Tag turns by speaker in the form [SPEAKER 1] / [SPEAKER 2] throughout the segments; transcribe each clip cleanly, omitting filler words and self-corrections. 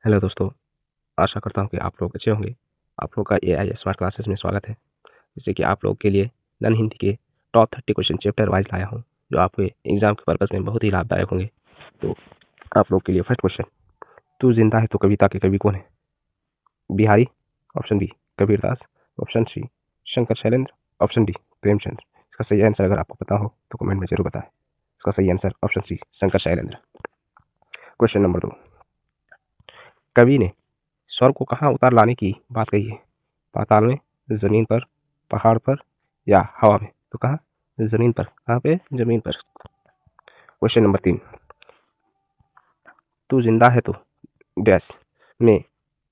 [SPEAKER 1] Hello दोस्तों, आशा करता हूँ कि आप लोग अच्छे होंगे। आप लोग का एआई स्मार्ट क्लासेस में स्वागत है। जिससे कि आप लोग के लिए नन हिंदी के टॉप 30 क्वेश्चन चैप्टर वाइज लाया हूँ, जो आपके एग्जाम के पर्पज़ में बहुत ही लाभदायक होंगे। तो आप लोग के लिए फर्स्ट क्वेश्चन, तू जिंदा है तो कविता के कवि कौन है? Bihari, option B Kabirdas, option C Shankar Shailendra, option D Premchand. इसका सही आंसर अगर आपको पता हो तो कमेंट में जरूर बताएं। इसका सही answer option C Shankar Shailendra. Question number 2, कवि ने स्वर को कहाँ उतार लाने की बात कही है? पाताल में, जमीन पर, पहाड़ पर या हवा में? तो कहाँ? जमीन पर। कहाँ पे? जमीन पर। क्वेश्चन नंबर 3, तू जिंदा है तो डैश में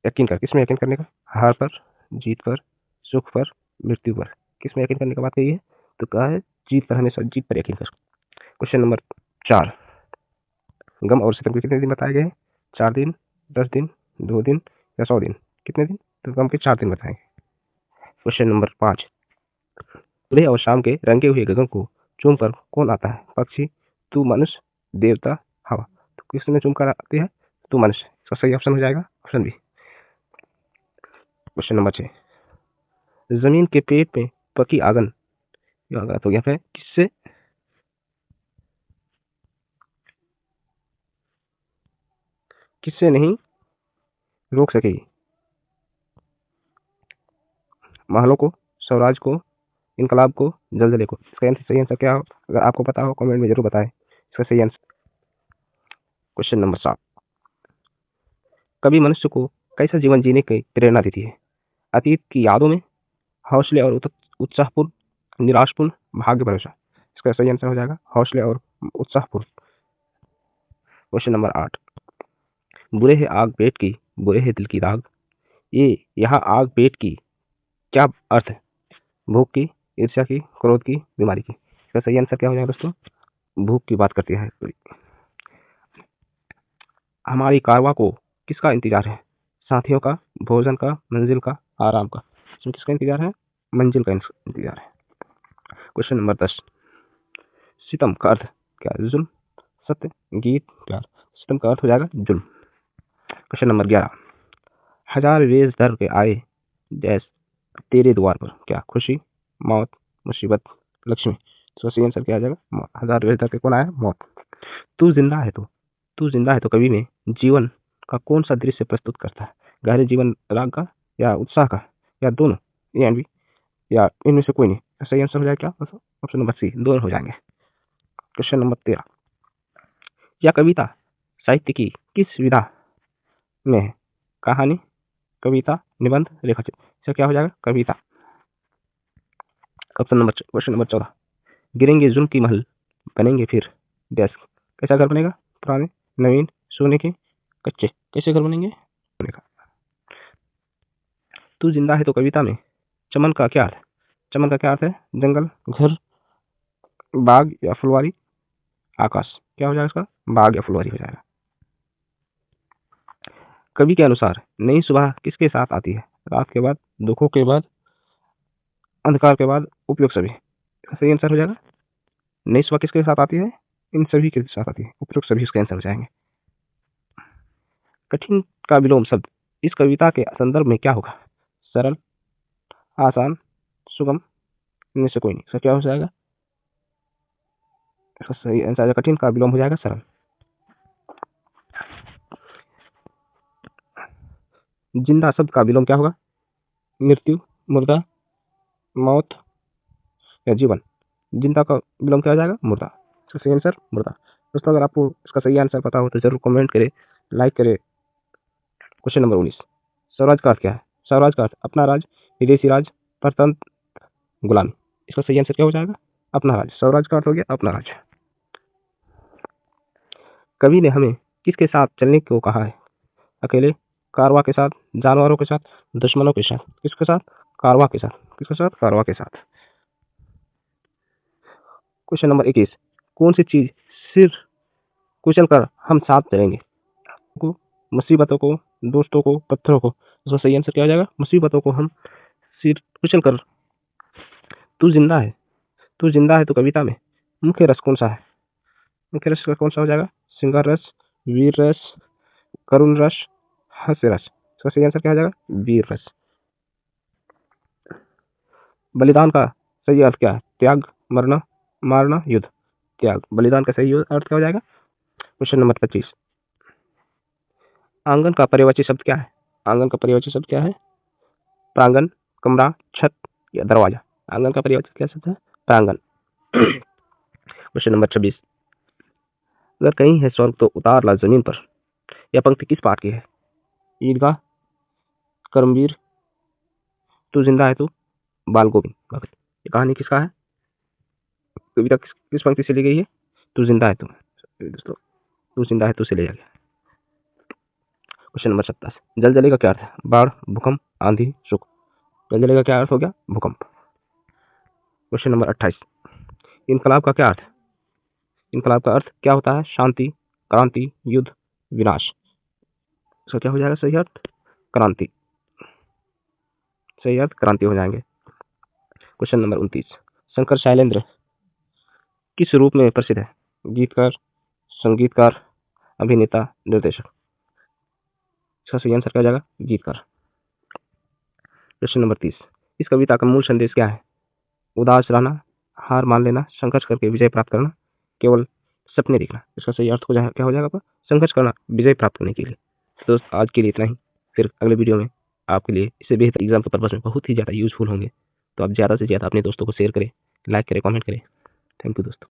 [SPEAKER 1] यकीन कर। किस में यकीन करने का? हार पर, जीत पर, सुख पर, मृत्यु पर। किस में यकीन करने की बात कही है? तो कहा है जीत पर, हमेशा जीत पर यकीन कर। क्वेश्चन नंबर 4, गम और सितम के कितने दिन बताए गए हैं? 4 दिन, 10 दिन, 2 दिन या 100 दिन? कितने दिन? तो गम के 4 दिन बताएंगे। क्वेश्चन नंबर 5, सुबह और शाम के रंगे हुए गगन को चूम कर कौन आता है? पक्षी, तू मनुष्य, देवता, हवा। तो किसमें चूम कर आती है? तू मनुष्य। इसका सही ऑप्शन हो जाएगा ऑप्शन बी। क्वेश्चन नंबर 6, जमीन के पेट में पकी आगन, तो यहाँ पे किससे नहीं रोक सकेगी? महलों को, स्वराज को, इनकलाब को, जलजले को। इसका सही आंसर क्या हो? अगर आपको पता हो कमेंट में जरूर बताएं इसका सही आंसर। क्वेश्चन नंबर 7, कभी मनुष्य को कैसा जीवन जीने की प्रेरणा देती है? अतीत की यादों में, हौसले और उत्साहपूर्ण, निराशपूर्ण, भाग्य भरोसा। इसका सही आंसर हो जाएगा हौसले और उत्साहपूर्ण। क्वेश्चन नंबर 8, बुरे है आग पेट की, बुरे है दिल की दाग। ये यहाँ आग पेट की क्या अर्थ है? भूख की, ईर्ष्या की, क्रोध की, बीमारी की। इसका सही आंसर क्या हो जाएगा दोस्तों? भूख की बात करती है। हमारी कारवां को किसका इंतजार है? साथियों का, भोजन का, मंजिल का, आराम का। इसमें किसका इंतजार है? मंजिल का इंतजार है। क्वेश्चन नंबर 10, सितम का अर्थ क्या है? जुल्म, सत्य, गीत, प्यार। सितम का अर्थ हो जाएगा जुल्म। क्वेश्चन नंबर 11, हजार रेज दर के आए डैश तेरे द्वार पर, क्या? खुशी, मौत, मुसीबत, लक्ष्मी। तो सही आंसर क्या आ जाएगा? मौत। हजार रेज दर के कौन आया? मौत। तू जिंदा है तो, तू जिंदा है तो कवि में जीवन का कौन सा दृश्य प्रस्तुत करता है? गहरे जीवन राग का, या उत्साह का, या दोनों, ए एंड बी, या इनमें से कोई नहीं? सही आंसर हो जाएगा क्या? ऑप्शन नंबर सी, दोनों हो जाएंगे। क्वेश्चन नंबर 13, यह कविता साहित्य की किस विधा में है? कहानी, कविता, निबंध, रेखाचित्र। इसका क्या हो जाएगा? कविता। क्वेश्चन नंबर 14, गिरेंगे जुल्म की महल, बनेंगे फिर डैश। कैसा घर बनेगा? पुराने, नवीन, सोने के, कच्चे। कैसे घर बनेंगे? सोने का। तू जिंदा है तो कविता में चमन का क्या अर्थ है? चमन का क्या अर्थ है? जंगल, घर, बाग या फुलवारी, आकाश। क्या हो जाएगा इसका? बाग या फुलवारी हो जाएगा। कवि के अनुसार नई सुबह किसके साथ आती है? रात के बाद, दुखों के बाद, अंधकार के बाद, उपयोग सभी। सही आंसर हो जाएगा नई सुबह किसके साथ आती है? इन सभी के साथ आती है। उपयोग सभी इसका आंसर हो जाएंगे। कठिन का विलोम शब्द इस कविता के संदर्भ में क्या होगा? सरल, आसान, सुगम, इनमें से कोई नहीं। इसका क्या हो जाएगा? इसका सही आंसर कठिन का विलोम हो जाएगा सरल। जिंदा शब्द का विलोम क्या होगा? मृत्यु, मुर्दा, मौत या जीवन। जिंदा का विलोम क्या हो जाएगा? मुर्दा। इसका सही आंसर मुर्दा। दोस्तों अगर आपको इसका सही आंसर पता हो तो जरूर कमेंट करें, लाइक करें। क्वेश्चन नंबर 19, स्वराज का अर्थ क्या है? स्वराज का अर्थ अपना राज, विदेशी राज, परतंत्र, गुलामी। इसका सही आंसर क्या हो जाएगा? अपना राज। स्वराज का अर्थ हो गया अपना राज। कवि ने हमें किसके साथ चलने को कहा है? अकेले, कारवां के साथ, जानवरों के साथ, दुश्मनों के साथ। किसके साथ? कारवां के साथ। किसके साथ? कारवां के साथ। क्वेश्चन नंबर 21, कौन सी चीज सिर कुचल कर हम साथ चलेंगे? को, मुसीबतों को, दोस्तों को, पत्थरों को। इसका सही आंसर क्या हो जाएगा? मुसीबतों को हम सिर कुचल कर। तू जिंदा है, तू जिंदा है तो कविता में मुख्य रस कौन सा है? मुख्य रस का कौन सा हो जाएगा? श्रृंगार रस, वीर रस, करुण रस, हास्य रस। इसका सही आंसर क्या हो जाएगा? वीर रस। बलिदान का सही अर्थ क्या है? त्याग, मरना, मारना, युद्ध। त्याग। बलिदान का सही अर्थ क्या हो जाएगा? Question number 25। आंगन का पर्यायवाची शब्द क्या है? आंगन का पर्यायवाची शब्द क्या है? प्रांगण, कमरा, छत या दरवाजा। आंगन का पर्यायवाची क्या शब्द है? प्रांगण। Question number 26। अगर कहीं है स्वर्ग तो उतार ला जमीन पर। यह पंक्ति किस पाठ की है? ईदगाह, कर्मवीर, तू जिंदा है तू, बाल गोविंद भगत। ये कहानी किसका है? कविता किस पंक्ति से ली गई है? तू जिंदा है तू। दोस्तों, तू जिंदा है तू से लिया गया। Question number 27। जल जलेगा क्या अर्थ है? बाढ़, भूकंप, आंधी, सुख। जल जलेगा क्या अर्थ हो गया? भूकंप। Question number 28। इनकलाब का क्या अर्थ है? इनकलाब का अर्थ क्या होता है? शांति, क्रांति, युद्ध, विनाश। इसका क्या हो जाएगा सही अर्थ? क्रांति। सही अर्थ क्रांति हो जाएंगे। Question number 29। शंकर शैलेंद्र किस रूप में प्रसिद्ध है? गीतकार, संगीतकार, अभिनेता, निर्देशक। इसका सही आंसर क्या हो जाएगा? गीतकार। Question number 30। इस कविता का मूल संदेश क्या है? उदास रहना, हार मान लेना, संघर्ष करके विजय प्राप्त करना, केवल सपने देखना। इसका सही अर्थ क्या हो जाएगा आपका? संघर्ष करना विजय प्राप्त करने के लिए। तो दोस्त आज के लिए इतना ही। फिर अगले वीडियो में आपके लिए इससे बेहतर एग्जाम के पर्पज में बहुत ही ज़्यादा यूजफुल होंगे। तो आप ज़्यादा से ज़्यादा अपने दोस्तों को शेयर करें, लाइक करें, कमेंट करें। थैंक यू दोस्तों।